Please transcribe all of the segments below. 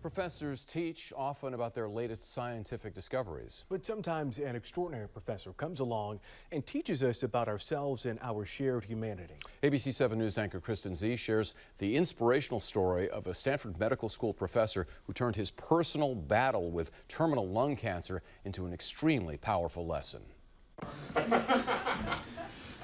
Professors teach often about their latest scientific discoveries. But sometimes an extraordinary professor comes along and teaches us about ourselves and our shared humanity. ABC 7 News anchor Kristen Z shares the inspirational story of a Stanford Medical School professor who turned his personal battle with terminal lung cancer into an extremely powerful lesson.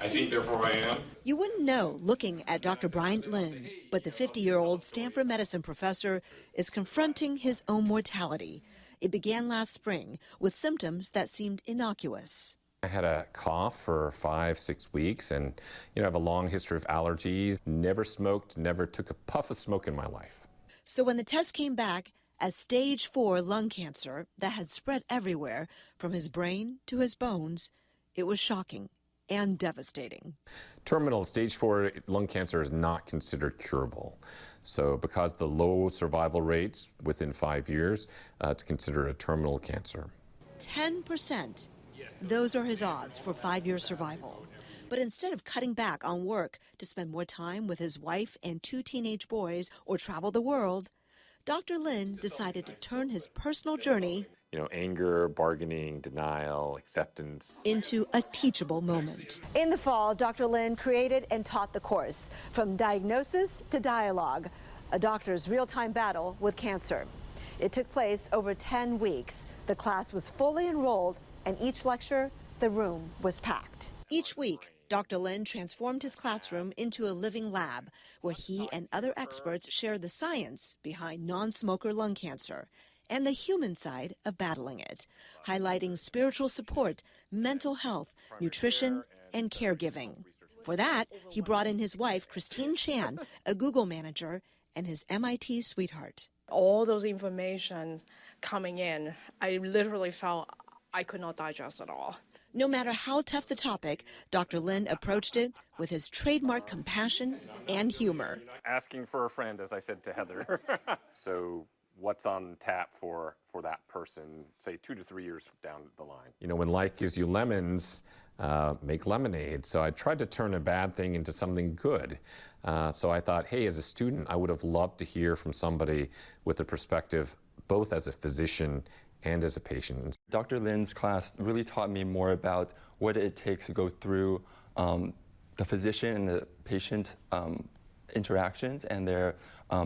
I think, therefore I am. You wouldn't know looking at Dr. Bryant Lin, but the 50-year-old Stanford medicine professor is confronting his own mortality. It began last spring with symptoms that seemed innocuous. I had a cough for 5-6 weeks and, I have a long history of allergies. Never smoked, never took a puff of smoke in my life. So when the test came back as stage 4 lung cancer that had spread everywhere, from his brain to his bones, it was shocking and devastating. Terminal stage 4 lung cancer is not considered curable. So because the low survival rates within 5 years, it's considered a terminal cancer. 10%. Those are his odds for 5-year survival. But instead of cutting back on work to spend more time with his wife and 2 teenage boys or travel the world, Dr. Lin decided to turn his personal journey Anger, bargaining, denial, acceptance, into a teachable moment. In the fall, Dr. Lin created and taught the course, From Diagnosis to Dialogue, a doctor's real-time battle with cancer. It took place over 10 weeks. The class was fully enrolled, and each lecture, the room was packed. Each week, Dr. Lin transformed his classroom into a living lab where he and other experts shared the science behind non-smoker lung cancer and the human side of battling it, highlighting spiritual support, mental health, nutrition, and caregiving. For that, he brought in his wife, Christine Chan, a Google manager, and his MIT sweetheart. All those information coming in, I literally felt I could not digest it all. No matter how tough the topic, Dr. Lin approached it with his trademark compassion and humor. asking for a friend, as I said to Heather. So what's on tap for that person, say 2 to 3 years down the line? When life gives you lemons, make lemonade. So I tried to turn a bad thing into something good. So I thought, hey, as a student, I would have loved to hear from somebody with a perspective, both as a physician and as a patient. Dr. Lin's class really taught me more about what it takes to go through the physician and the patient interactions, and their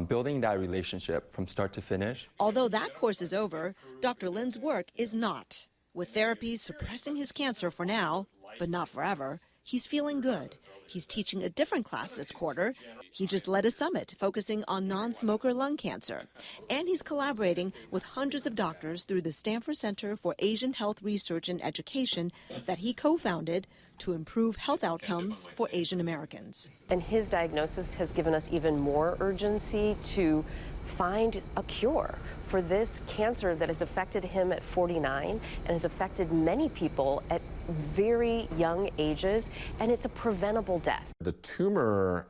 building that relationship from start to finish. Although that course is over, Dr. Lin's work is not. With therapy suppressing his cancer for now, but not forever, he's feeling good. He's teaching a different class this quarter. He just led a summit focusing on non-smoker lung cancer. And he's collaborating with hundreds of doctors through the Stanford Center for Asian Health Research and Education that he co-founded to improve health outcomes for Asian Americans. And his diagnosis has given us even more urgency to find a cure for this cancer that has affected him at 49 and has affected many people at very young ages, and it's a preventable death. The tumor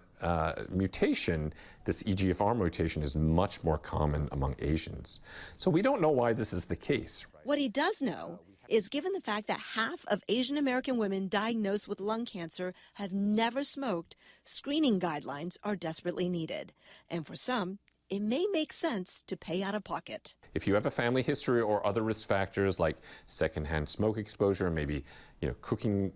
mutation, this EGFR mutation, is much more common among Asians. So we don't know why this is the case. What he does know is, given the fact that half of Asian American women diagnosed with lung cancer have never smoked, screening guidelines are desperately needed. And for some, it may make sense to pay out of pocket. If you have a family history or other risk factors like secondhand smoke exposure, maybe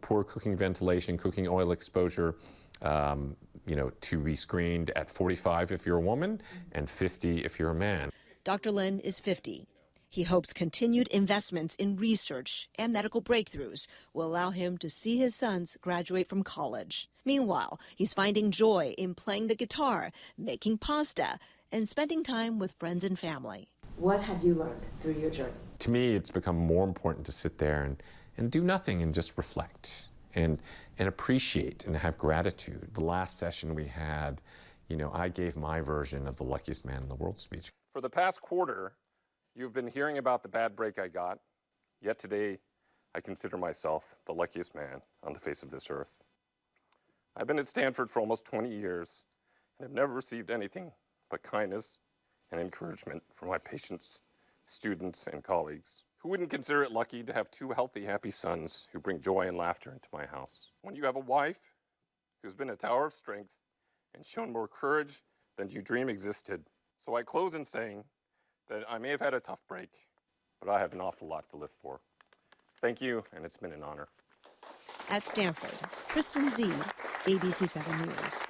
poor cooking ventilation, cooking oil exposure, to be screened at 45 if you're a woman and 50 if you're a man. Dr. Lin is 50. He hopes continued investments in research and medical breakthroughs will allow him to see his sons graduate from college. Meanwhile, he's finding joy in playing the guitar, making pasta, and spending time with friends and family. What have you learned through your journey? To me, it's become more important to sit there and do nothing and just reflect and appreciate and have gratitude. The last session we had, I gave my version of the luckiest man in the world speech. For the past quarter, you've been hearing about the bad break I got, yet today I consider myself the luckiest man on the face of this earth. I've been at Stanford for almost 20 years and have never received anything but kindness and encouragement from my patients, students, and colleagues. Who wouldn't consider it lucky to have 2 healthy, happy sons who bring joy and laughter into my house? When you have a wife who's been a tower of strength and shown more courage than you dream existed. So I close in saying that I may have had a tough break, but I have an awful lot to live for. Thank you, and it's been an honor. At Stanford, Kristen Z, ABC 7 News.